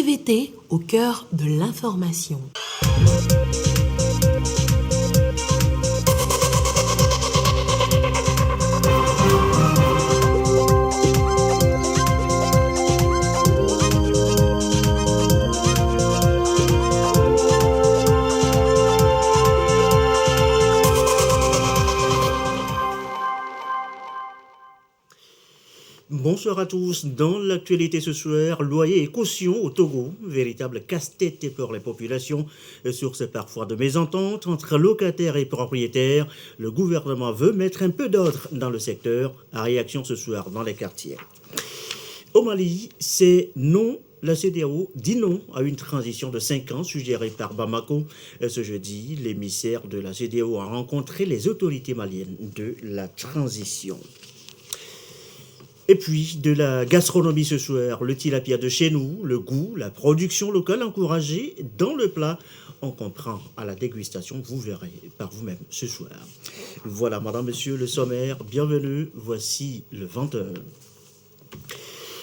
TVT au cœur de l'information. Bonsoir à tous. Dans l'actualité ce soir, loyer et caution au Togo, véritable casse-tête pour les populations. Source parfois de mésentente entre locataires et propriétaires. Le gouvernement veut mettre un peu d'ordre dans le secteur. À réaction ce soir dans les quartiers. Au Mali, c'est non. La CEDEAO dit non à une transition de 5 ans suggérée par Bamako. Ce jeudi, l'émissaire de la CEDEAO a rencontré les autorités maliennes de la transition. Et puis, de la gastronomie ce soir, le tilapia de chez nous, le goût, la production locale encouragée dans le plat. On comprend à la dégustation, vous verrez par vous-même ce soir. Voilà, madame, monsieur, le sommaire. Bienvenue, voici le 20h.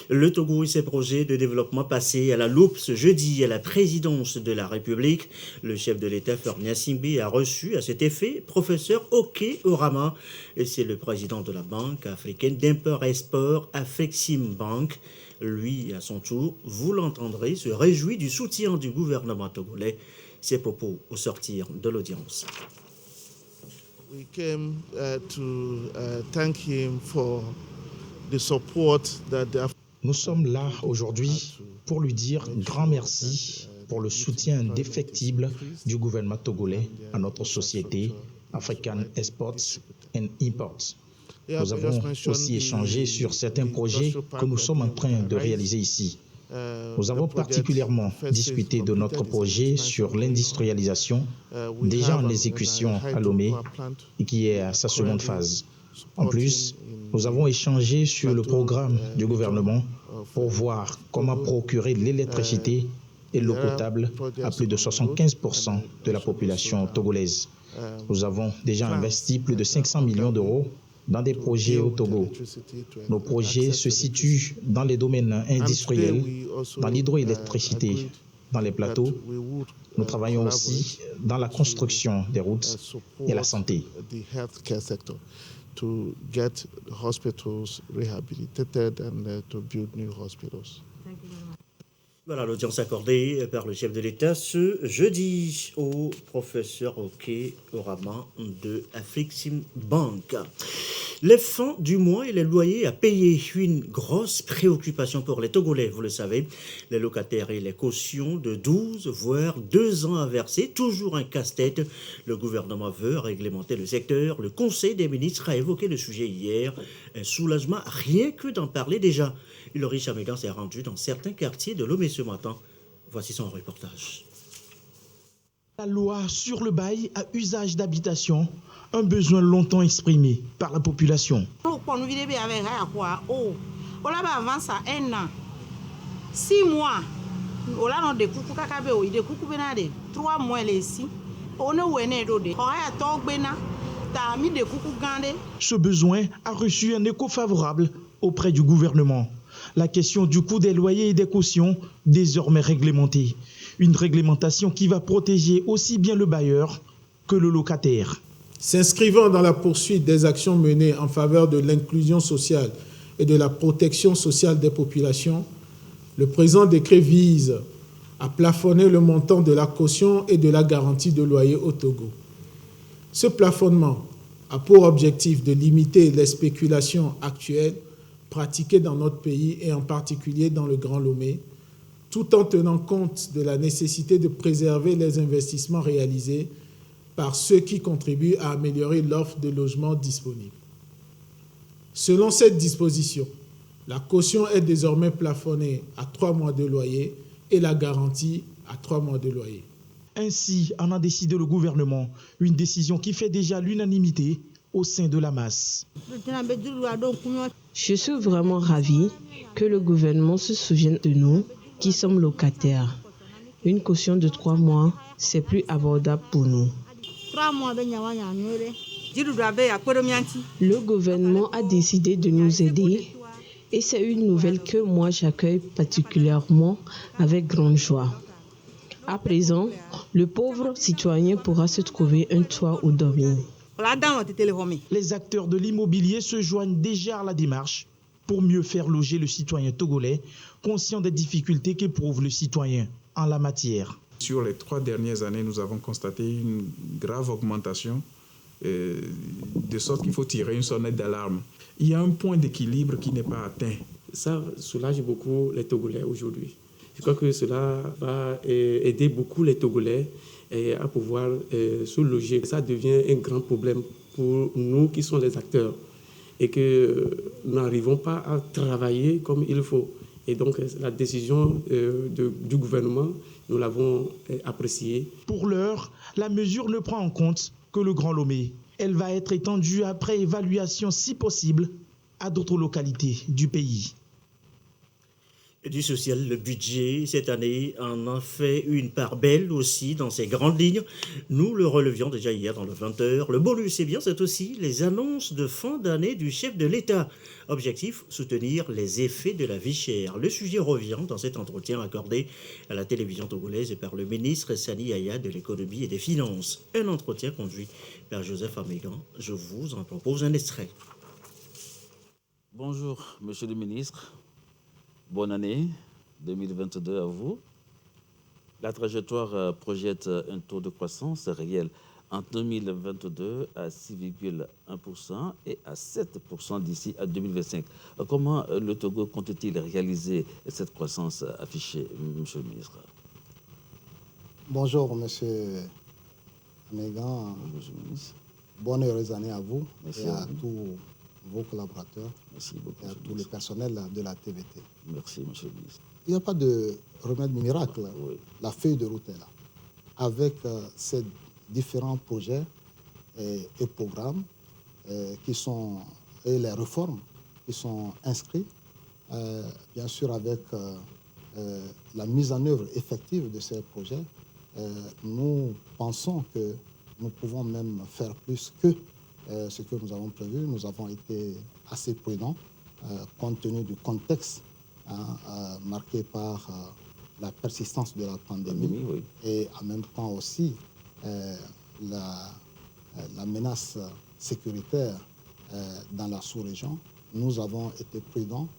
Le Togo et ses projets de développement passés à la loupe ce jeudi à la présidence de la République. Le chef de l'État, Faure Gnassingbé, a reçu à cet effet professeur Oké Orama. Et c'est le président de la Banque africaine d'import-export, Afreximbank. Lui, à son tour, vous l'entendrez, se réjouit du soutien du gouvernement togolais. Ses propos au sortir de l'audience. We came to thank him for the support that the Nous sommes là aujourd'hui pour lui dire grand merci pour le soutien indéfectible du gouvernement togolais à notre société African Exports and Imports. Nous avons aussi échangé sur certains projets que nous sommes en train de réaliser ici. Nous avons particulièrement discuté de notre projet sur l'industrialisation, déjà en exécution à Lomé et qui est à sa seconde phase. En plus, nous avons échangé sur le programme du gouvernement pour voir comment procurer l'électricité et l'eau potable à plus de 75% de la population togolaise. Nous avons déjà investi plus de 500 millions d'euros dans des projets au Togo. Nos projets se situent dans les domaines industriels, dans l'hydroélectricité, dans les plateaux. Nous travaillons aussi dans la construction des routes et la santé. To get hospitals rehabilitated and to build new hospitals. Voilà l'audience accordée par le chef de l'État ce jeudi au professeur Oké Orama de Afreximbank. Les fins du mois et les loyers à payer, une grosse préoccupation pour les Togolais, vous le savez. Les locataires et les cautions de 12 voire 2 ans à verser, toujours un casse-tête. Le gouvernement veut réglementer le secteur. Le Conseil des ministres a évoqué le sujet hier. Un soulagement, rien que d'en parler déjà. Hilary Chamégan s'est rendu dans certains quartiers de Lomé ce matin. Voici son reportage. La loi sur le bail à usage d'habitation, un besoin longtemps exprimé par la population. On avant ça 1 an, 6 mois, on a des coucou kakabé, des coucou benade, 3 mois ici, on a ouéné d'odé, on a tog bena, t'as mis des coucou gandé. Ce besoin a reçu un écho favorable auprès du gouvernement. La question du coût des loyers et des cautions désormais réglementée. Une réglementation qui va protéger aussi bien le bailleur que le locataire. S'inscrivant dans la poursuite des actions menées en faveur de l'inclusion sociale et de la protection sociale des populations, le présent décret vise à plafonner le montant de la caution et de la garantie de loyer au Togo. Ce plafonnement a pour objectif de limiter les spéculations actuelles pratiquées dans notre pays et en particulier dans le Grand Lomé, tout en tenant compte de la nécessité de préserver les investissements réalisés par ceux qui contribuent à améliorer l'offre de logements disponibles. Selon cette disposition, la caution est désormais plafonnée à 3 mois de loyer et la garantie à 3 mois de loyer. Ainsi en a décidé le gouvernement, une décision qui fait déjà l'unanimité au sein de la masse. Je suis vraiment ravie que le gouvernement se souvienne de nous qui sommes locataires. Une caution de 3 mois, c'est plus abordable pour nous. Le gouvernement a décidé de nous aider Et c'est une nouvelle que moi j'accueille particulièrement avec grande joie. À présent, le pauvre citoyen pourra se trouver un toit où dormir. Les acteurs de l'immobilier se joignent déjà à la démarche pour mieux faire loger le citoyen togolais, conscient des difficultés qu'éprouve le citoyen en la matière. Sur les 3 dernières années, nous avons constaté une grave augmentation, de sorte qu'il faut tirer une sonnette d'alarme. Il y a un point d'équilibre qui n'est pas atteint. Ça soulage beaucoup les Togolais aujourd'hui. Je crois que cela va aider beaucoup les Togolais à pouvoir se loger. Ça devient un grand problème pour nous qui sommes les acteurs et que nous n'arrivons pas à travailler comme il faut. Et donc la décision du gouvernement, nous l'avons appréciée. Pour l'heure, la mesure ne prend en compte que le Grand Lomé. Elle va être étendue après évaluation, si possible, à d'autres localités du pays. Du social, le budget, cette année, en a fait une part belle aussi dans ses grandes lignes. Nous le relevions déjà hier dans le 20h. Le bonus, c'est bien, c'est aussi les annonces de fin d'année du chef de l'État. Objectif, soutenir les effets de la vie chère. Le sujet revient dans cet entretien accordé à la télévision togolaise et par le ministre Sani Aya de l'économie et des finances. Un entretien conduit par Joseph Amégan. Je vous en propose un extrait. Bonjour, monsieur le ministre. Bonne année 2022 à vous. La trajectoire projette un taux de croissance réel en 2022 à 6,1% et à 7% d'ici à 2025. Comment le Togo compte-t-il réaliser cette croissance affichée, monsieur le ministre? Bonjour, monsieur Amégan. Bonne et heureuse année à vous. Merci et à tous vos collaborateurs. Merci beaucoup, et à tout le personnel de la TVT. Merci, monsieur le ministre. Il n'y a pas de remède miracle. Oui. La feuille de route est là. Avec ces différents projets et programmes et les réformes qui sont inscrits, bien sûr avec la mise en œuvre effective de ces projets, nous pensons que nous pouvons même faire plus que ce que nous avons prévu. Nous avons été assez prudents compte tenu du contexte marqué par la persistance de la pandémie Oui. et en même temps aussi la menace sécuritaire dans la sous-région. Nous avons été prudents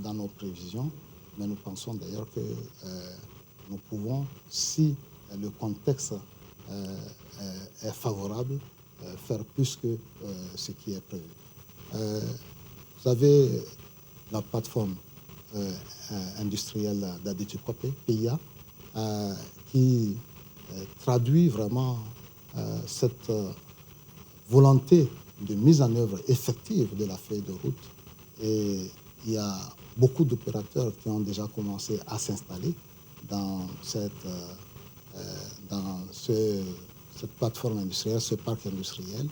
dans nos prévisions, mais nous pensons d'ailleurs que nous pouvons, si le contexte est favorable, faire plus que ce qui est prévu. Vous avez la plateforme industrielle d'Adétukope, PIA, qui traduit vraiment cette volonté de mise en œuvre effective de la feuille de route. Et il y a beaucoup d'opérateurs qui ont déjà commencé à s'installer dans cette plateforme industrielle, ce parc industriel.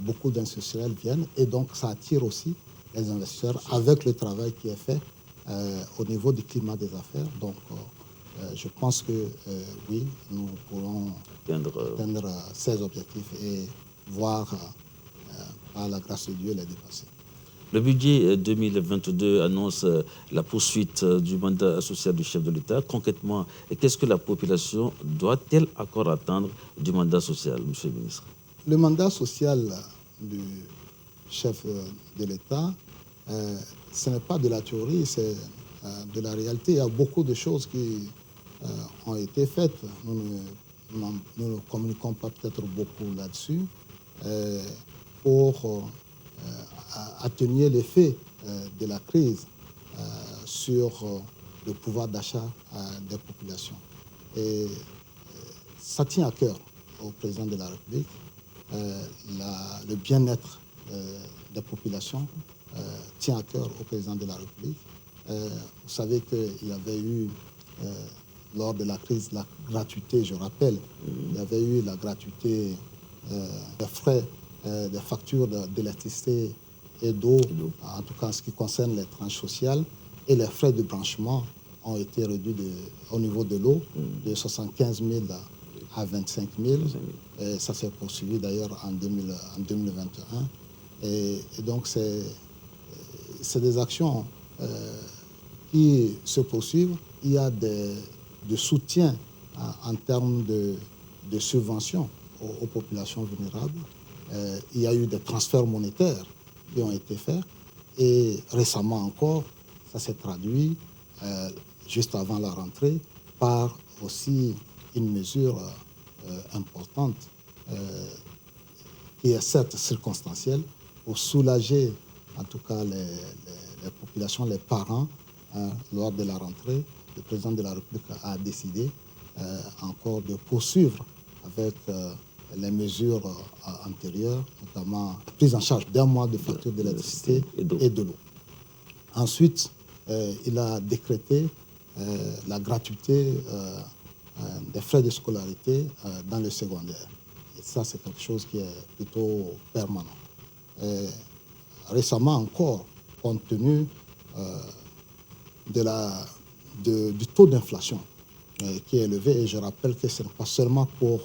Beaucoup d'industriels viennent et donc ça attire aussi les investisseurs avec le travail qui est fait au niveau du climat des affaires. Donc je pense que oui, nous pourrons atteindre ces objectifs et voir par la grâce de Dieu les dépasser. Le budget 2022 annonce la poursuite du mandat social du chef de l'État. Concrètement, qu'est-ce que la population doit-elle encore attendre du mandat social, monsieur le ministre? Le mandat social du chef de l'État, ce n'est pas de la théorie, c'est de la réalité. Il y a beaucoup de choses qui ont été faites. Nous ne communiquons pas peut-être beaucoup là-dessus pour atténuer l'effet de la crise sur le pouvoir d'achat des populations. Et ça tient à cœur au président de la République. Le bien-être des populations tient à cœur au président de la République. Vous savez qu'il y avait eu, lors de la crise, la gratuité, je rappelle, il y avait eu la gratuité des frais, des factures d'électricité et d'eau, en tout cas en ce qui concerne les tranches sociales, et les frais de branchement ont été réduits au niveau de l'eau de 75 000 à 25 000. Et ça s'est poursuivi d'ailleurs en 2021. Et donc c'est des actions qui se poursuivent. Il y a de soutien en termes de subventions aux populations vulnérables. Il y a eu des transferts monétaires qui ont été faits. Et récemment encore, ça s'est traduit, juste avant la rentrée, par aussi une mesure importante qui est certes circonstancielle pour soulager en tout cas les populations, les parents. Lors de la rentrée, le président de la République a décidé encore de poursuivre avec les mesures antérieures, notamment la prise en charge d'1 mois de facture d'électricité et de l'eau. Ensuite, il a décrété la gratuité des frais de scolarité dans le secondaire. Et ça, c'est quelque chose qui est plutôt permanent. Récemment encore, compte tenu du taux d'inflation qui est élevé, et je rappelle que ce n'est pas seulement pour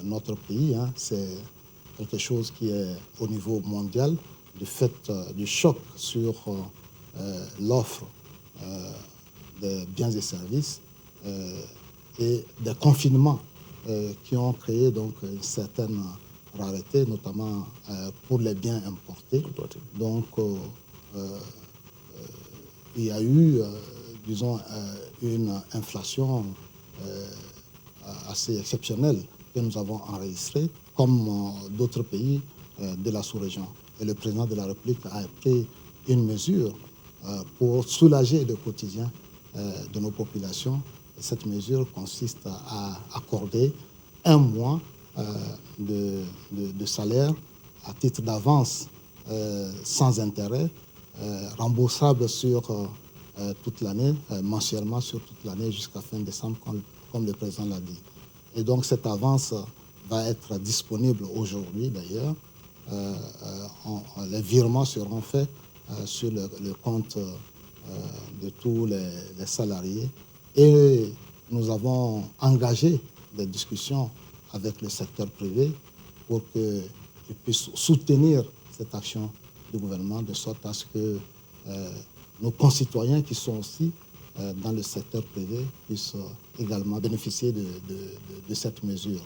notre pays, hein, c'est quelque chose qui est au niveau mondial, du fait du choc sur l'offre des biens et services et des confinements qui ont créé donc une certaine rareté, notamment pour les biens importés. Donc, il y a eu, disons, une inflation assez exceptionnelle que nous avons enregistrée, comme d'autres pays de la sous-région. Et le président de la République a pris une mesure pour soulager le quotidien de nos populations. Et cette mesure consiste à accorder 1 mois de salaire à titre d'avance sans intérêt, remboursable sur toute l'année, mensuellement sur toute l'année jusqu'à fin décembre, comme le président l'a dit. Et donc cette avance va être disponible aujourd'hui d'ailleurs. Les virements seront faits sur le compte de tous les salariés. Et nous avons engagé des discussions avec le secteur privé pour qu'il puisse soutenir cette action du gouvernement de sorte à ce que nos concitoyens qui sont aussi dans le secteur privé puissent également bénéficier de cette mesure.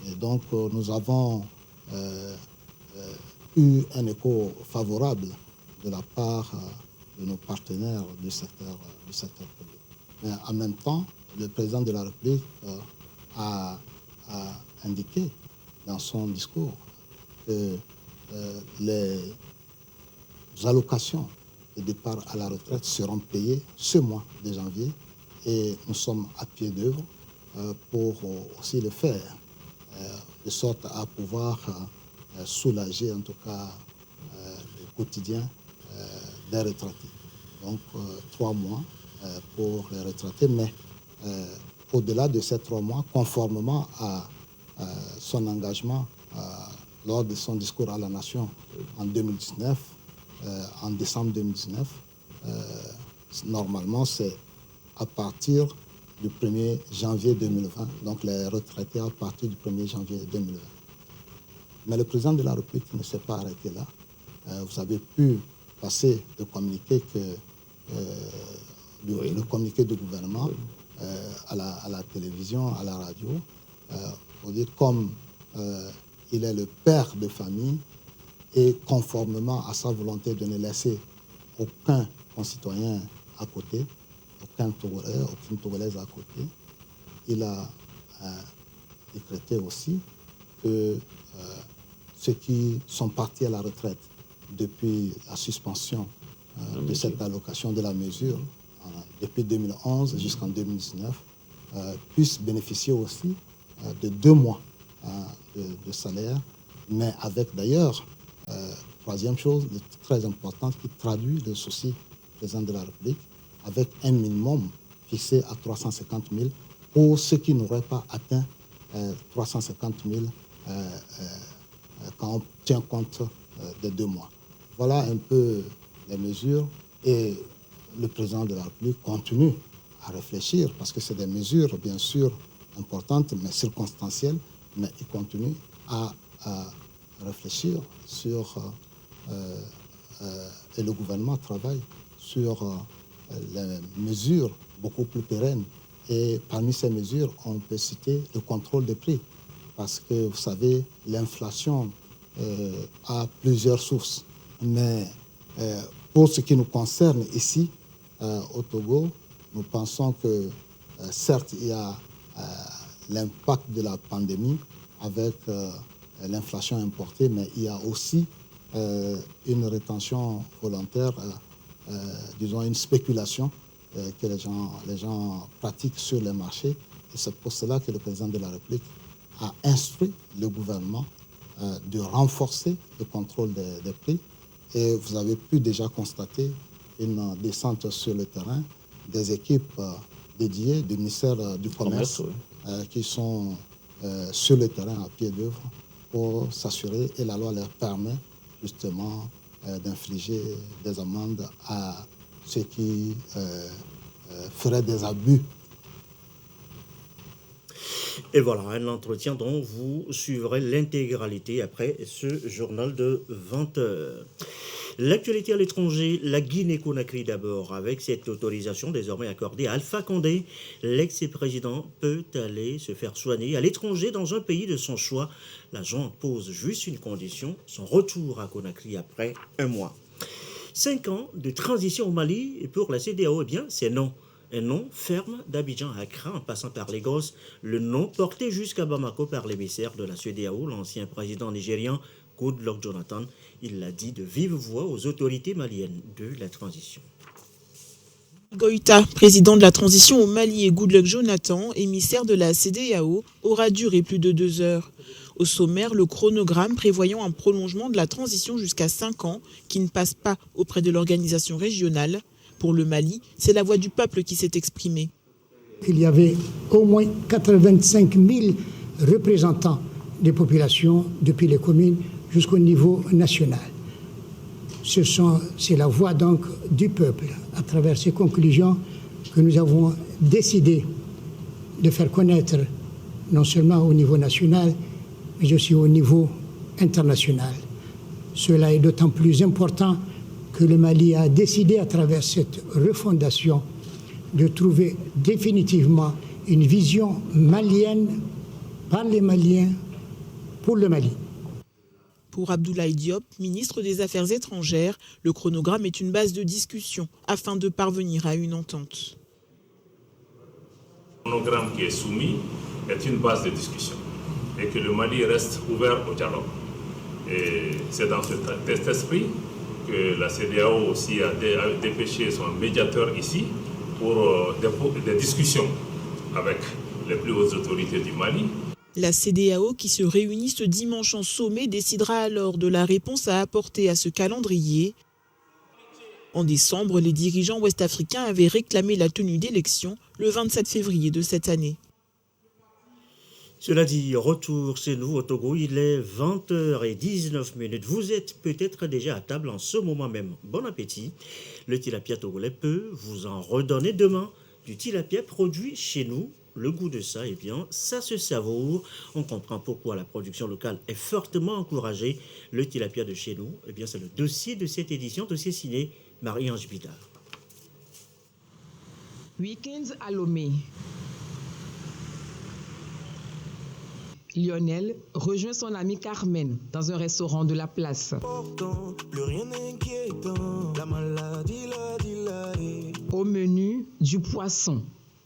Et donc nous avons eu un écho favorable de la part de nos partenaires du secteur privé. Mais en même temps, le président de la République a indiqué dans son discours que les allocations de départ à la retraite seront payées ce mois de janvier et nous sommes à pied d'œuvre pour aussi le faire, de sorte à pouvoir soulager en tout cas le quotidien des retraités. Donc 3 mois pour les retraités, mais au-delà de ces 3 mois, conformément à son engagement lors de son discours à la nation en 2019, en décembre 2019, normalement c'est à partir du 1er janvier 2020, donc les retraités à partir du 1er janvier 2020. Mais le président de la République ne s'est pas arrêté là. Vous avez pu passer le communiqué du gouvernement à la télévision, à la radio, pour dire comme il est le père de famille et conformément à sa volonté de ne laisser aucun concitoyen à côté, aucune Togolaise à côté, il a décrété aussi que ceux qui sont partis à la retraite depuis la suspension de cette allocation de la mesure, depuis 2011 jusqu'en 2019, puissent bénéficier aussi de 2 mois de salaire, mais avec d'ailleurs, troisième chose très importante qui traduit le souci du président de la République, avec un minimum fixé à 350 000 pour ceux qui n'auraient pas atteint 350 000 quand on tient compte des 2 mois. Voilà un peu les mesures et le président de la République continue à réfléchir parce que c'est des mesures bien sûr importantes mais circonstancielles, mais il continue à réfléchir sur et le gouvernement travaillent sur les mesures beaucoup plus pérennes. Et parmi ces mesures, on peut citer le contrôle des prix. Parce que, vous savez, l'inflation a plusieurs sources. Mais pour ce qui nous concerne ici, au Togo, nous pensons que, certes, il y a l'impact de la pandémie avec l'inflation importée, mais il y a aussi une rétention volontaire, disons une spéculation que les gens pratiquent sur les marchés. Et c'est pour cela que le président de la République a instruit le gouvernement de renforcer le contrôle des prix. Et vous avez pu déjà constater une descente sur le terrain des équipes dédiées du ministère du Commerce qui sont sur le terrain à pied d'œuvre pour s'assurer, et la loi leur permet justement d'infliger des amendes à ceux qui feraient des abus. Et voilà, un entretien dont vous suivrez l'intégralité après ce journal de 20 heures. L'actualité à l'étranger, la Guinée-Conakry d'abord, avec cette autorisation désormais accordée à Alpha Condé. L'ex-président peut aller se faire soigner à l'étranger dans un pays de son choix. La junte pose juste une condition, son retour à Conakry après un mois. 5 ans de transition au Mali, et pour la CEDEAO, eh bien, c'est non. Un nom ferme d'Abidjan à Accra en passant par Lagos, le nom porté jusqu'à Bamako par l'émissaire de la CEDEAO, l'ancien président nigérian Goodluck Jonathan. Il l'a dit de vive voix aux autorités maliennes de la transition. Goïta, président de la transition au Mali, et Goodluck Jonathan, émissaire de la CEDEAO, aura duré plus de 2 heures. Au sommaire, le chronogramme prévoyant un prolongement de la transition jusqu'à 5 ans qui ne passe pas auprès de l'organisation régionale. Pour le Mali, c'est la voix du peuple qui s'est exprimée. Il y avait au moins 85 000 représentants des populations depuis les communes jusqu'au niveau national. C'est la voix donc du peuple, à travers ces conclusions, que nous avons décidé de faire connaître, non seulement au niveau national, mais aussi au niveau international. Cela est d'autant plus important que le Mali a décidé, à travers cette refondation, de trouver définitivement une vision malienne par les Maliens pour le Mali. Pour Abdoulaye Diop, ministre des Affaires étrangères, le chronogramme est une base de discussion afin de parvenir à une entente. Le chronogramme qui est soumis est une base de discussion et que le Mali reste ouvert au dialogue. Et c'est dans cet esprit que la CEDEAO aussi a dépêché son médiateur ici pour des discussions avec les plus hautes autorités du Mali. La CEDEAO, qui se réunit ce dimanche en sommet, décidera alors de la réponse à apporter à ce calendrier. En décembre, les dirigeants ouest-africains avaient réclamé la tenue d'élections le 27 février de cette année. Cela dit, retour chez nous au Togo, il est 20h19. Vous êtes peut-être déjà à table en ce moment même. Bon appétit. Le tilapia togolais peut vous en redonner demain. Du tilapia produit chez nous. Le goût de ça, eh bien, ça se savoure. On comprend pourquoi la production locale est fortement encouragée. Le tilapia de chez nous, eh bien, c'est le dossier de cette édition, dossier signé Marie-Ange Bidard. Week-ends à Lomé. Lionel rejoint son ami Carmen dans un restaurant de la place. Au menu, du poisson,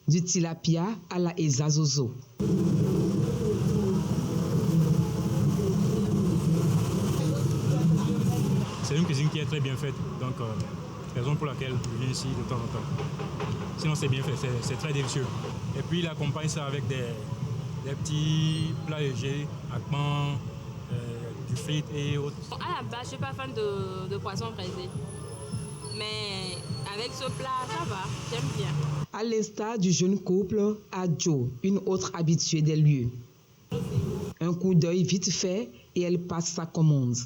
du tilapia à la ezazozo. C'est une cuisine qui est très bien faite, donc raison pour laquelle je viens ici de temps en temps. Sinon c'est bien fait, c'est très délicieux. Et puis il accompagne ça avec des petits plats légers, akman, du frites et autres. À la base, je ne suis pas fan de poisson braisé. Mais avec ce plat, ça va, j'aime bien. À l'instar du jeune couple, Adjo, une autre habituée des lieux. Un coup d'œil vite fait et elle passe sa commande.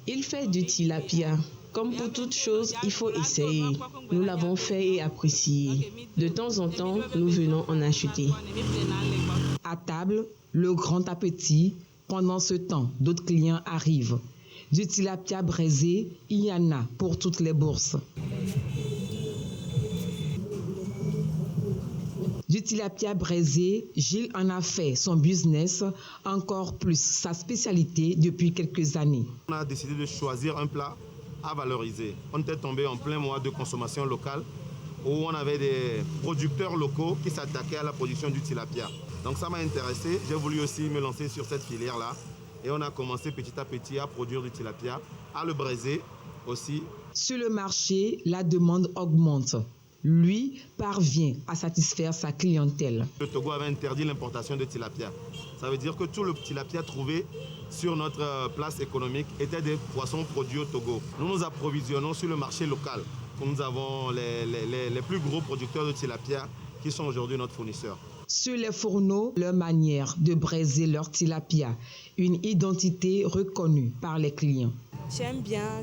Il fait du tilapia. Comme pour toute chose, il faut essayer. Nous l'avons fait et apprécié. De temps en temps, nous venons en acheter. À table, Le grand appétit. Pendant ce temps, d'autres clients arrivent. Du tilapia braisé, il y en a pour toutes les bourses. Du tilapia braisé, Gilles en a fait son business, encore plus sa spécialité depuis quelques années. On a décidé de choisir un plat à valoriser. On était tombé en plein mois de consommation locale où on avait des producteurs locaux qui s'attaquaient à la production du tilapia. Donc ça m'a intéressé, j'ai voulu aussi me lancer sur cette filière-là et on a commencé petit à petit à produire du tilapia, à le braiser aussi. Sur le marché, la demande augmente. Lui parvient à satisfaire sa clientèle. Le Togo avait interdit l'importation de tilapia. Ça veut dire que tout le tilapia trouvé sur notre place économique était des poissons produits au Togo. Nous nous approvisionnons sur le marché local. Nous avons les plus gros producteurs de tilapia qui sont aujourd'hui notre fournisseur. Sur les fourneaux, leur manière de braiser leur tilapia, une identité reconnue par les clients. J'aime bien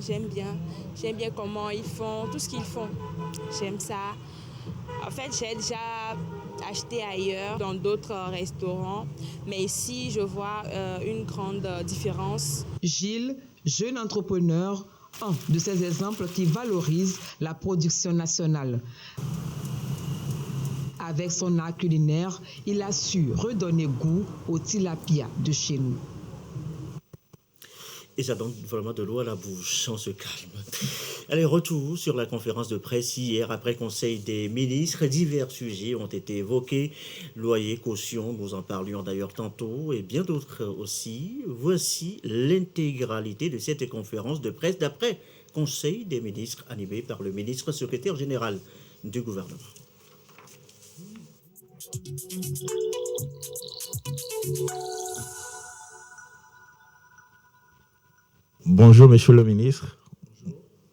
comment ils font, tout ce qu'ils font. J'aime ça. En fait, j'ai déjà acheté ailleurs, dans d'autres restaurants, mais ici, je vois une grande différence. Gilles, jeune entrepreneur, un de ces exemples qui valorise la production nationale. Avec son art culinaire, il a su redonner goût au tilapia de chez nous. Et ça donne vraiment de l'eau à la bouche, on se calme. Allez, retour sur la conférence de presse hier, après Conseil des ministres. Divers sujets ont été évoqués. Loyer, caution, nous en parlions d'ailleurs tantôt, et bien d'autres aussi. Voici l'intégralité de cette conférence de presse d'après Conseil des ministres, animé par le ministre secrétaire général du gouvernement. Bonjour, monsieur le ministre.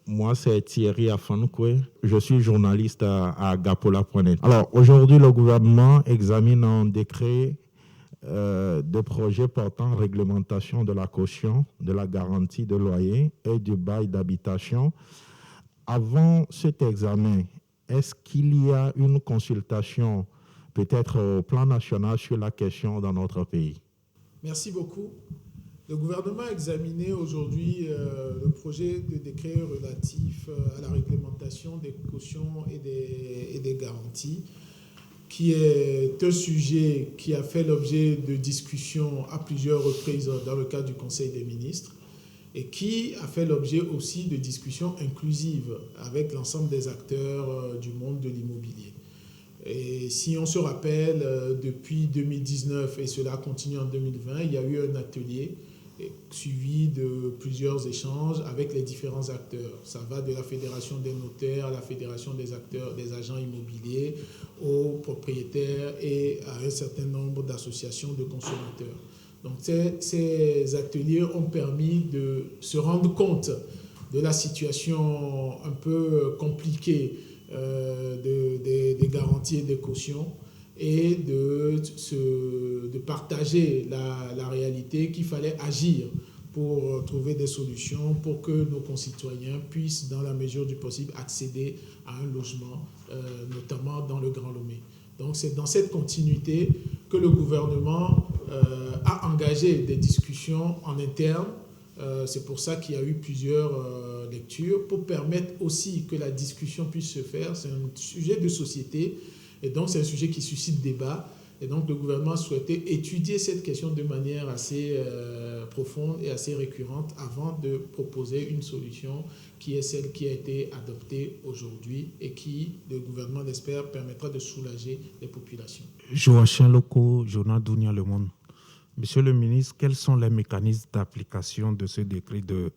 Moi, c'est Thierry Afanoukwé. Je suis journaliste à Gapola.net. Alors, aujourd'hui, le gouvernement examine un décret de projet portant réglementation de la caution, de la garantie de loyer et du bail d'habitation. Avant cet examen, est-ce qu'il y a une consultation peut-être au plan national sur la question dans notre pays? Merci beaucoup. Le gouvernement a examiné aujourd'hui le projet de décret relatif à la réglementation des cautions et des garanties, qui est un sujet qui a fait l'objet de discussions à plusieurs reprises dans le cadre du Conseil des ministres et qui a fait l'objet aussi de discussions inclusives avec l'ensemble des acteurs du monde de l'immobilier. Et si on se rappelle, depuis 2019, et cela continue en 2020, il y a eu un atelier suivi de plusieurs échanges avec les différents acteurs. Ça va de la Fédération des notaires à la Fédération des acteurs, des agents immobiliers, aux propriétaires et à un certain nombre d'associations de consommateurs. Donc ces ateliers ont permis de se rendre compte de la situation un peu compliquée des garanties et des cautions, et de partager la réalité qu'il fallait agir pour trouver des solutions pour que nos concitoyens puissent, dans la mesure du possible, accéder à un logement, notamment dans le Grand Lomé. Donc c'est dans cette continuité que le gouvernement a engagé des discussions en interne. C'est pour ça qu'il y a eu plusieurs lectures, pour permettre aussi que la discussion puisse se faire. C'est un sujet de société, et donc c'est un sujet qui suscite débat. Et donc le gouvernement a souhaité étudier cette question de manière assez profonde et assez récurrente avant de proposer une solution qui est celle qui a été adoptée aujourd'hui et qui, le gouvernement l'espère, permettra de soulager les populations. Joachim Loko, Journal Dunia Le Monde. Monsieur le ministre, quels sont les mécanismes d'application de ce décret de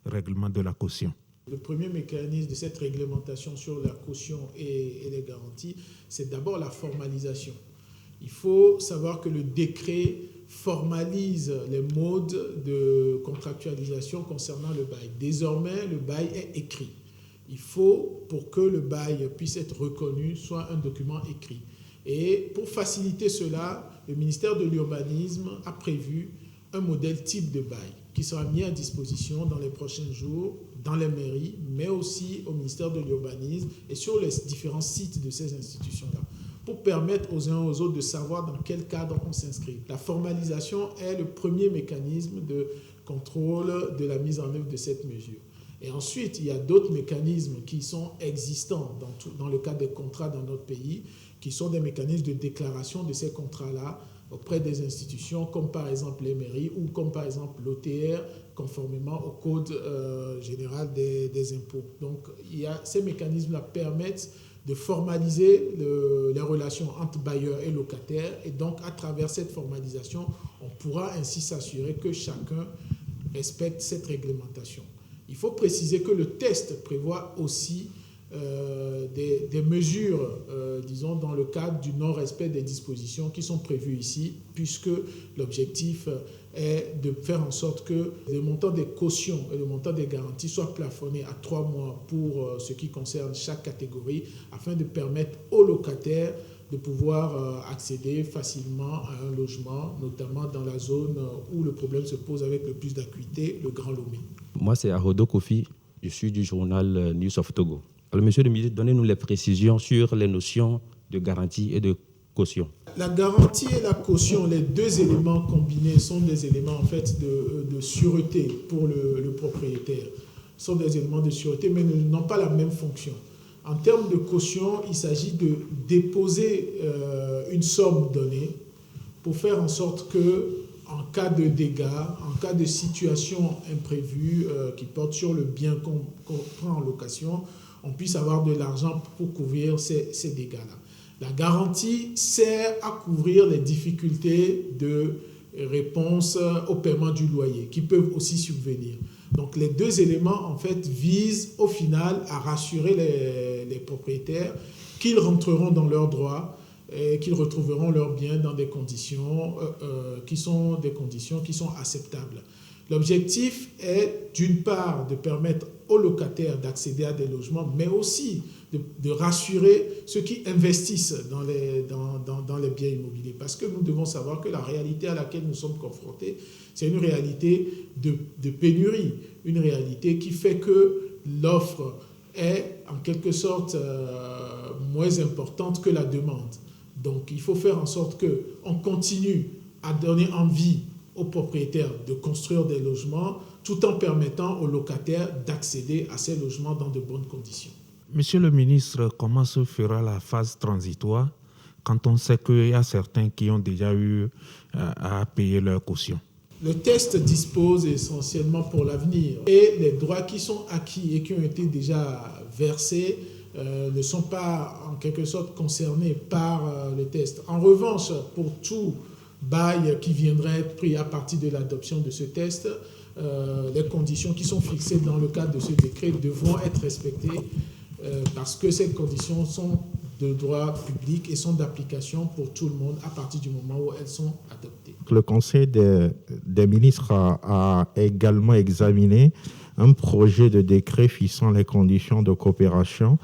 règlement de la caution? Le premier mécanisme de cette réglementation sur la caution et les garanties, c'est d'abord la formalisation. Il faut savoir que le décret formalise les modes de contractualisation concernant le bail. Désormais, le bail est écrit. Il faut, pour que le bail puisse être reconnu, soit un document écrit. Et pour faciliter cela, le ministère de l'Urbanisme a prévu un modèle type de bail qui sera mis à disposition dans les prochains jours dans les mairies, mais aussi au ministère de l'Urbanisme et sur les différents sites de ces institutions-là, pour permettre aux uns et aux autres de savoir dans quel cadre on s'inscrit. La formalisation est le premier mécanisme de contrôle de la mise en œuvre de cette mesure. Et ensuite, il y a d'autres mécanismes qui sont existants dans le cadre des contrats dans notre pays, qui sont des mécanismes de déclaration de ces contrats-là auprès des institutions, comme par exemple les mairies ou comme par exemple l'OTR, conformément au Code général des impôts. Donc, ces mécanismes-là permettent de formaliser les relations entre bailleurs et locataires. Et donc, à travers cette formalisation, on pourra ainsi s'assurer que chacun respecte cette réglementation. Il faut préciser que le test prévoit aussi des mesures, disons, dans le cadre du non-respect des dispositions qui sont prévues ici, puisque l'objectif est de faire en sorte que le montant des cautions et le montant des garanties soient plafonnés à 3 mois pour ce qui concerne chaque catégorie, afin de permettre aux locataires de pouvoir accéder facilement à un logement, notamment dans la zone où le problème se pose avec le plus d'acuité, le Grand Lomé. Moi, c'est Arodo Kofi, je suis du journal News of Togo. Alors, monsieur le ministre, donnez-nous les précisions sur les notions de garantie et de caution. La garantie et la caution, les deux éléments combinés, sont des éléments en fait de sûreté pour le propriétaire. Ce sont des éléments de sûreté, mais n'ont pas la même fonction. En termes de caution, il s'agit de déposer une somme donnée pour faire en sorte que, en cas de dégâts, en cas de situation imprévue qui porte sur le bien qu'on prend en location, on puisse avoir de l'argent pour couvrir ces dégâts-là. La garantie sert à couvrir les difficultés de réponse au paiement du loyer qui peuvent aussi subvenir. Donc les deux éléments en fait visent au final à rassurer les propriétaires qu'ils rentreront dans leurs droits et qu'ils retrouveront leurs biens dans des conditions qui sont acceptables. L'objectif est d'une part de permettre aux locataires d'accéder à des logements, mais aussi de rassurer ceux qui investissent dans les biens immobiliers. Parce que nous devons savoir que la réalité à laquelle nous sommes confrontés, c'est une réalité de pénurie, une réalité qui fait que l'offre est en quelque sorte moins importante que la demande. Donc il faut faire en sorte qu'on continue à donner envie aux propriétaires de construire des logements tout en permettant aux locataires d'accéder à ces logements dans de bonnes conditions. Monsieur le ministre, comment se fera la phase transitoire quand on sait qu'il y a certains qui ont déjà eu à payer leur caution? Le test dispose essentiellement pour l'avenir et les droits qui sont acquis et qui ont été déjà versés ne sont pas en quelque sorte concernés par le test. En revanche, pour tout bail qui viendrait être pris à partir de l'adoption de ce test, les conditions qui sont fixées dans le cadre de ce décret devront être respectées parce que ces conditions sont de droit public et sont d'application pour tout le monde à partir du moment où elles sont adoptées. Le Conseil des ministres a également examiné un projet de décret fixant les conditions de coopération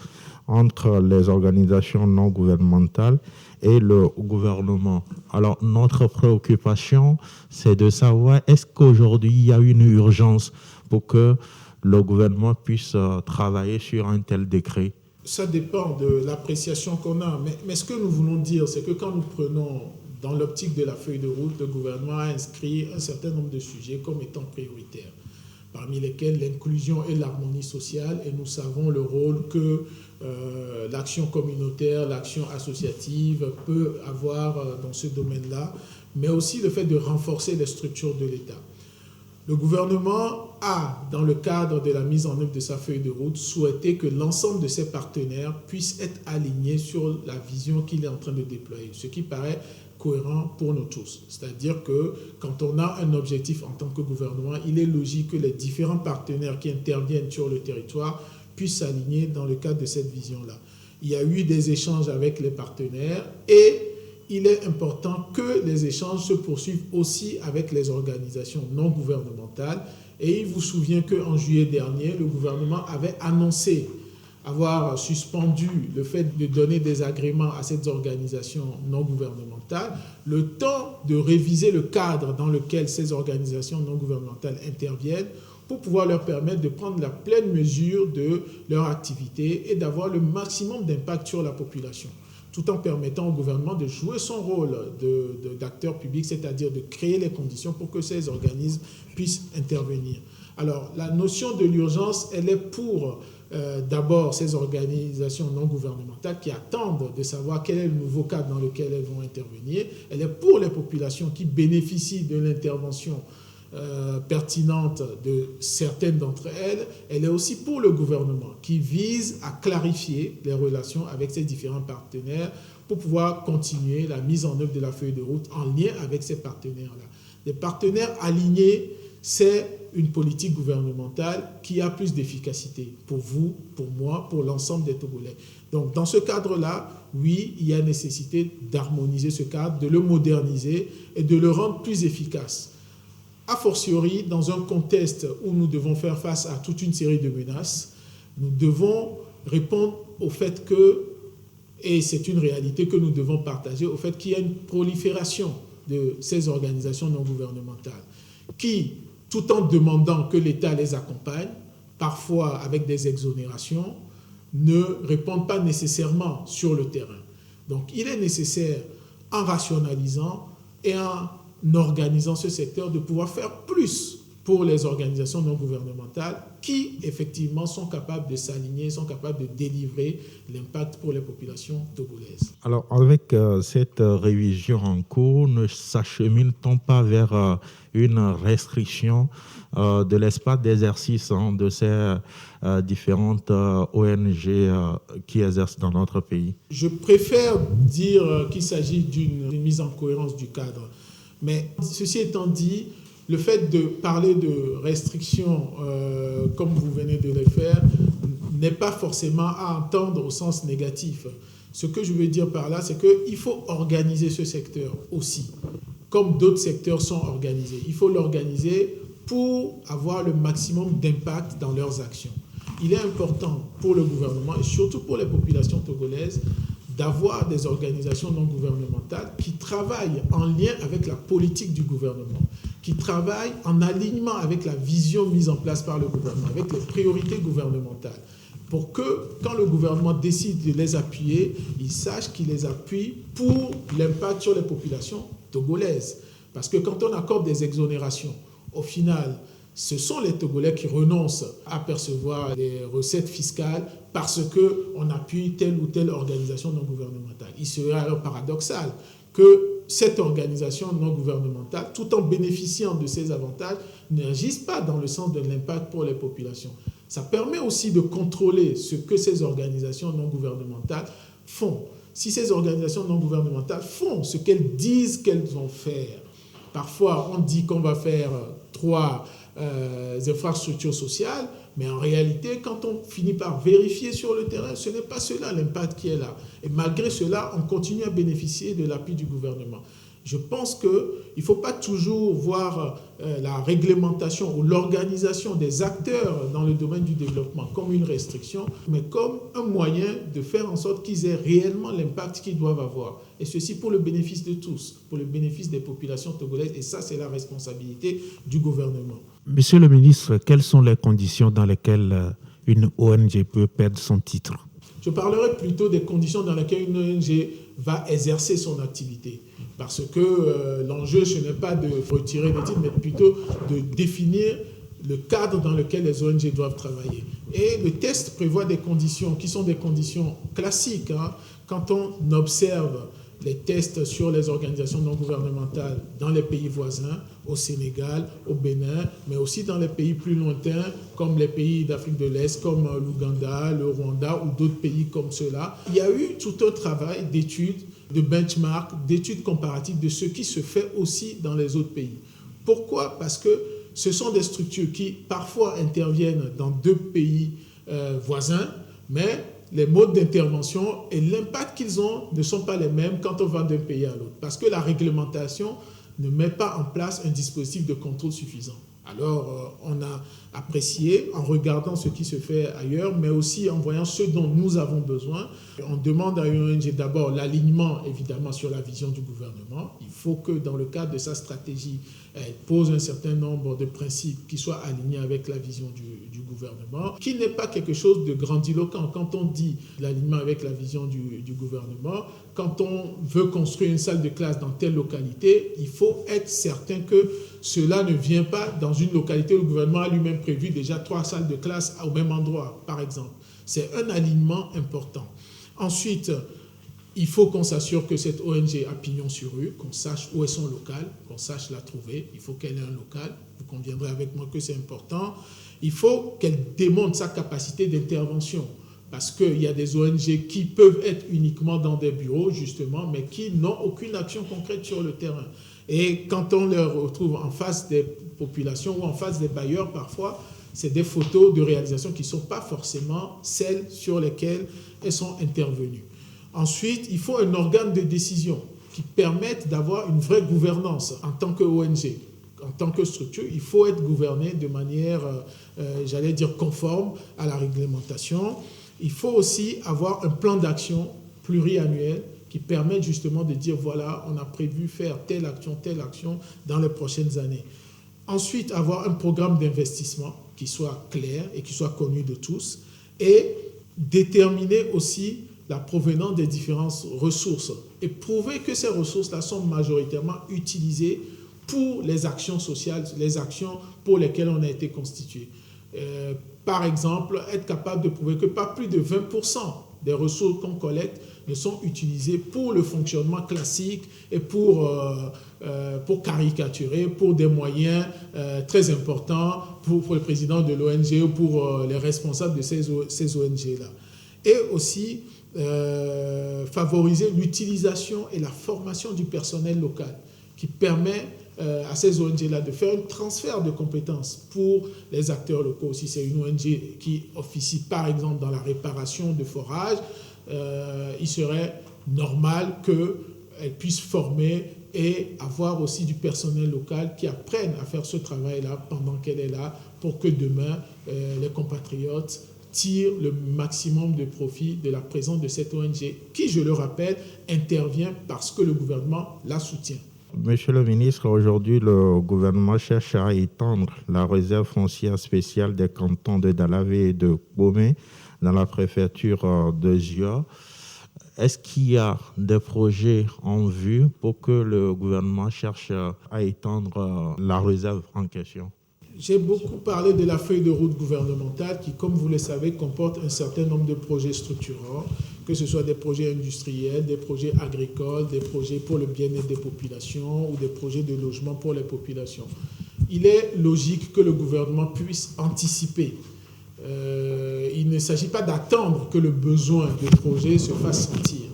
entre les organisations non gouvernementales et le gouvernement. Alors, notre préoccupation, c'est de savoir est-ce qu'aujourd'hui, il y a une urgence pour que le gouvernement puisse travailler sur un tel décret? Ça dépend de l'appréciation qu'on a. Mais ce que nous voulons dire, c'est que quand nous prenons dans l'optique de la feuille de route, le gouvernement a inscrit un certain nombre de sujets comme étant prioritaires, parmi lesquels l'inclusion et l'harmonie sociale. Et nous savons le rôle que l'action communautaire, l'action associative peut avoir dans ce domaine-là, mais aussi le fait de renforcer les structures de l'État. Le gouvernement a, dans le cadre de la mise en œuvre de sa feuille de route, souhaité que l'ensemble de ses partenaires puissent être alignés sur la vision qu'il est en train de déployer, ce qui paraît cohérent pour nous tous. C'est-à-dire que quand on a un objectif en tant que gouvernement, il est logique que les différents partenaires qui interviennent sur le territoire puissent s'aligner dans le cadre de cette vision-là. Il y a eu des échanges avec les partenaires et il est important que les échanges se poursuivent aussi avec les organisations non gouvernementales. Et il vous souvient qu'en juillet dernier, le gouvernement avait annoncé avoir suspendu le fait de donner des agréments à ces organisations non gouvernementales, le temps de réviser le cadre dans lequel ces organisations non gouvernementales interviennent pour pouvoir leur permettre de prendre la pleine mesure de leur activité et d'avoir le maximum d'impact sur la population. tout en permettant au gouvernement de jouer son rôle d'acteur public, c'est-à-dire de créer les conditions pour que ces organismes puissent intervenir. Alors, la notion de l'urgence, elle est pour d'abord ces organisations non gouvernementales qui attendent de savoir quel est le nouveau cadre dans lequel elles vont intervenir. Elle est pour les populations qui bénéficient de l'intervention pertinente de certaines d'entre elles. Elle est aussi pour le gouvernement qui vise à clarifier les relations avec ses différents partenaires pour pouvoir continuer la mise en œuvre de la feuille de route en lien avec ces partenaires-là. Les partenaires alignés, c'est une politique gouvernementale qui a plus d'efficacité pour vous, pour moi, pour l'ensemble des Togolais. Donc, dans ce cadre-là, oui, il y a nécessité d'harmoniser ce cadre, de le moderniser et de le rendre plus efficace. A fortiori, dans un contexte où nous devons faire face à toute une série de menaces, nous devons répondre au fait que, et c'est une réalité que nous devons partager, au fait qu'il y a une prolifération de ces organisations non gouvernementales qui, tout en demandant que l'État les accompagne, parfois avec des exonérations, ne répondent pas nécessairement sur le terrain. Donc il est nécessaire, en rationalisant et en organisant ce secteur, de pouvoir faire plus pour les organisations non gouvernementales qui, effectivement, sont capables de s'aligner, sont capables de délivrer l'impact pour les populations togolaises. Alors, avec cette révision en cours, ne s'achemine-t-on pas vers une restriction de l'espace d'exercice de ces différentes ONG qui exercent dans notre pays? Je préfère dire qu'il s'agit d'une mise en cohérence du cadre. Mais ceci étant dit, le fait de parler de restrictions, comme vous venez de le faire, n'est pas forcément à entendre au sens négatif. Ce que je veux dire par là, c'est qu'il faut organiser ce secteur aussi, comme d'autres secteurs sont organisés. Il faut l'organiser pour avoir le maximum d'impact dans leurs actions. Il est important pour le gouvernement et surtout pour les populations togolaises d'avoir des organisations non gouvernementales qui travaillent en lien avec la politique du gouvernement, qui travaillent en alignement avec la vision mise en place par le gouvernement, avec les priorités gouvernementales, pour que, quand le gouvernement décide de les appuyer, il sache qu'il les appuie pour l'impact sur les populations togolaises. Parce que quand on accorde des exonérations, au final, ce sont les Togolais qui renoncent à percevoir les recettes fiscales parce qu'on appuie telle ou telle organisation non gouvernementale. Il serait alors paradoxal que cette organisation non gouvernementale, tout en bénéficiant de ces avantages, n'agisse pas dans le sens de l'impact pour les populations. Ça permet aussi de contrôler ce que ces organisations non gouvernementales font. Si ces organisations non gouvernementales font ce qu'elles disent qu'elles vont faire, parfois on dit qu'on va faire 3 infrastructures sociales, mais en réalité, quand on finit par vérifier sur le terrain, ce n'est pas cela l'impact qui est là. Et malgré cela, on continue à bénéficier de l'appui du gouvernement. Je pense qu'il ne faut pas toujours voir la réglementation ou l'organisation des acteurs dans le domaine du développement comme une restriction, mais comme un moyen de faire en sorte qu'ils aient réellement l'impact qu'ils doivent avoir. Et ceci pour le bénéfice de tous, pour le bénéfice des populations togolaises. Et ça, c'est la responsabilité du gouvernement. Monsieur le ministre, quelles sont les conditions dans lesquelles une ONG peut perdre son titre? Je parlerai plutôt des conditions dans lesquelles une ONG va exercer son activité. Parce que l'enjeu, ce n'est pas de retirer les titres, mais plutôt de définir le cadre dans lequel les ONG doivent travailler. Et le test prévoit des conditions qui sont des conditions classiques. Quand on observe les tests sur les organisations non gouvernementales dans les pays voisins, au Sénégal, au Bénin, mais aussi dans les pays plus lointains, comme les pays d'Afrique de l'Est, comme l'Ouganda, le Rwanda ou d'autres pays comme ceux-là, il y a eu tout un travail d'études, de benchmark, d'études comparatives de ce qui se fait aussi dans les autres pays. Pourquoi? Parce que ce sont des structures qui parfois interviennent dans 2 pays voisins, mais les modes d'intervention et l'impact qu'ils ont ne sont pas les mêmes quand on va d'un pays à l'autre. Parce que la réglementation ne met pas en place un dispositif de contrôle suffisant. Alors, on a apprécié en regardant ce qui se fait ailleurs, mais aussi en voyant ce dont nous avons besoin. On demande à une ONG d'abord l'alignement, évidemment, sur la vision du gouvernement. Il faut que, dans le cadre de sa stratégie, Elle pose un certain nombre de principes qui soient alignés avec la vision du gouvernement, qui n'est pas quelque chose de grandiloquent. Quand on dit l'alignement avec la vision du gouvernement, quand on veut construire une salle de classe dans telle localité, il faut être certain que cela ne vient pas dans une localité où le gouvernement a lui-même prévu déjà 3 salles de classe au même endroit, par exemple. C'est un alignement important. Ensuite, il faut qu'on s'assure que cette ONG a pignon sur rue, qu'on sache où est son local, qu'on sache la trouver. Il faut qu'elle ait un local. Vous conviendrez avec moi que c'est important. Il faut qu'elle démontre sa capacité d'intervention. Parce qu'il y a des ONG qui peuvent être uniquement dans des bureaux, justement, mais qui n'ont aucune action concrète sur le terrain. Et quand on les retrouve en face des populations ou en face des bailleurs, parfois, c'est des photos de réalisation qui ne sont pas forcément celles sur lesquelles elles sont intervenues. Ensuite, il faut un organe de décision qui permette d'avoir une vraie gouvernance en tant qu'ONG. En tant que structure, il faut être gouverné de manière, j'allais dire, conforme à la réglementation. Il faut aussi avoir un plan d'action pluriannuel qui permette justement de dire, voilà, on a prévu faire telle action dans les prochaines années. Ensuite, avoir un programme d'investissement qui soit clair et qui soit connu de tous et déterminer aussi la provenance des différentes ressources et prouver que ces ressources-là sont majoritairement utilisées pour les actions sociales, les actions pour lesquelles on a été constitué. Par exemple, être capable de prouver que pas plus de 20% des ressources qu'on collecte ne sont utilisées pour le fonctionnement classique et pour caricaturer, pour des moyens très importants pour le président de l'ONG ou pour les responsables de ces ONG-là. Et aussi favoriser l'utilisation et la formation du personnel local qui permet à ces ONG-là de faire un transfert de compétences pour les acteurs locaux. Si c'est une ONG qui officie par exemple dans la réparation de forages, il serait normal qu'elle puisse former et avoir aussi du personnel local qui apprenne à faire ce travail-là pendant qu'elle est là pour que demain, les compatriotes tirent le maximum de profit de la présence de cette ONG qui, je le rappelle, intervient parce que le gouvernement la soutient. Monsieur le ministre, aujourd'hui, le gouvernement cherche à étendre la réserve foncière spéciale des cantons de Dalavé et de Bomé dans la préfecture de Zio. Est-ce qu'il y a des projets en vue pour que le gouvernement cherche à étendre la réserve en question? J'ai beaucoup parlé de la feuille de route gouvernementale qui, comme vous le savez, comporte un certain nombre de projets structurants, que ce soit des projets industriels, des projets agricoles, des projets pour le bien-être des populations ou des projets de logement pour les populations. Il est logique que le gouvernement puisse anticiper. Il ne s'agit pas d'attendre que le besoin de projet se fasse sentir,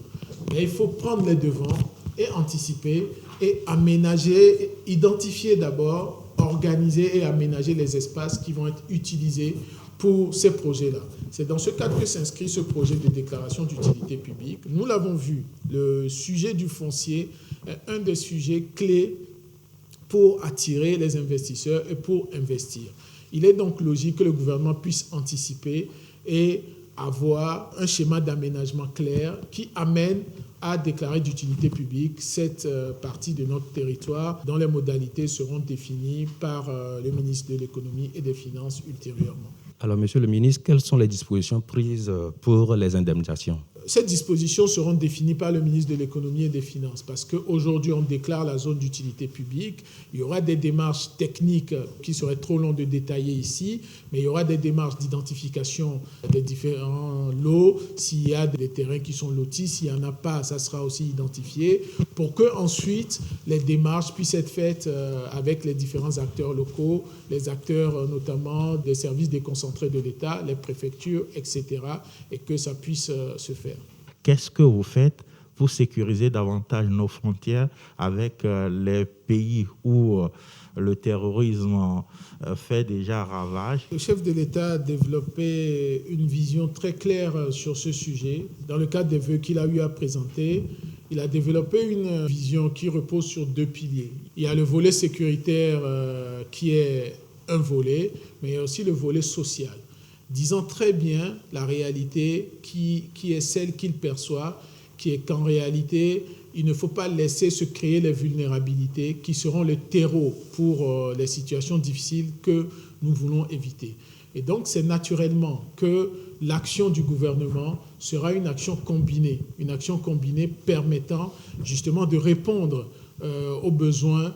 mais il faut prendre les devants et anticiper et aménager, identifier d'abord, organiser et aménager les espaces qui vont être utilisés pour ces projets-là. C'est dans ce cadre que s'inscrit ce projet de déclaration d'utilité publique. Nous l'avons vu, le sujet du foncier est un des sujets clés pour attirer les investisseurs et pour investir. Il est donc logique que le gouvernement puisse anticiper et avoir un schéma d'aménagement clair qui amène à déclarer d'utilité publique cette partie de notre territoire dont les modalités seront définies par le ministre de l'Économie et des Finances ultérieurement. Alors, Monsieur le ministre, quelles sont les dispositions prises pour les indemnisations? Ces dispositions seront définies par le ministre de l'Économie et des Finances parce qu'aujourd'hui, on déclare la zone d'utilité publique. Il y aura des démarches techniques qui seraient trop longues de détailler ici, mais il y aura des démarches d'identification des différents lots. S'il y a des terrains qui sont lotis, s'il n'y en a pas, ça sera aussi identifié pour que ensuite les démarches puissent être faites avec les différents acteurs locaux, les acteurs notamment des services déconcentrés de l'État, les préfectures, etc., et que ça puisse se faire. Qu'est-ce que vous faites pour sécuriser davantage nos frontières avec les pays où le terrorisme fait déjà ravage? Le chef de l'État a développé une vision très claire sur ce sujet. Dans le cadre des vœux qu'il a eu à présenter, il a développé une vision qui repose sur 2 piliers. Il y a le volet sécuritaire qui est un volet, mais il y a aussi le volet social, disant très bien la réalité qui est celle qu'il perçoit, qui est qu'en réalité, il ne faut pas laisser se créer les vulnérabilités qui seront le terreau pour les situations difficiles que nous voulons éviter. Et donc, c'est naturellement que l'action du gouvernement sera une action combinée permettant justement de répondre aux besoins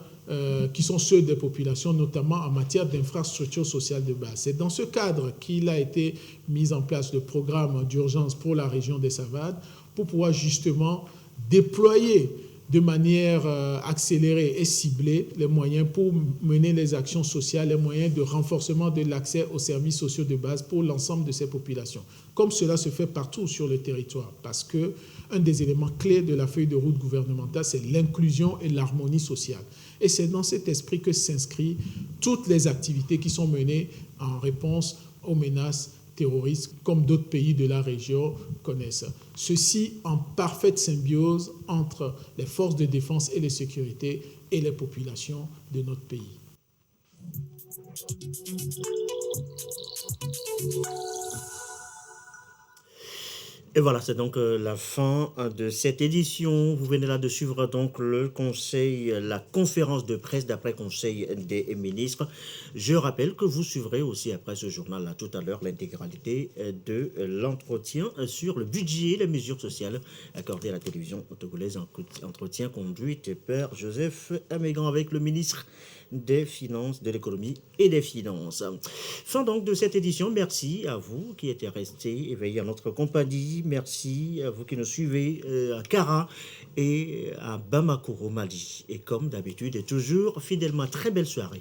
qui sont ceux des populations, notamment en matière d'infrastructures sociales de base. C'est dans ce cadre qu'il a été mis en place le programme d'urgence pour la région des Savades pour pouvoir justement déployer de manière accélérée et ciblée les moyens pour mener les actions sociales, les moyens de renforcement de l'accès aux services sociaux de base pour l'ensemble de ces populations, comme cela se fait partout sur le territoire, parce qu'un des éléments clés de la feuille de route gouvernementale, c'est l'inclusion et l'harmonie sociale. Et c'est dans cet esprit que s'inscrivent toutes les activités qui sont menées en réponse aux menaces terroristes, comme d'autres pays de la région connaissent. Ceci en parfaite symbiose entre les forces de défense et de sécurité et les populations de notre pays. Et voilà, c'est donc la fin de cette édition. Vous venez là de suivre donc le conseil, la conférence de presse d'après conseil des ministres. Je rappelle que vous suivrez aussi après ce journal-là tout à l'heure l'intégralité de l'entretien sur le budget et les mesures sociales accordées à la télévision togolaise, entretien conduit par Joseph Amégan avec le ministre des Finances, de l'économie et des finances. Fin donc de cette édition. Merci à vous qui étiez restés éveillés à notre compagnie. Merci à vous qui nous suivez à Kara et à Bamako au Mali. Et comme d'habitude et toujours, fidèlement, très belle soirée.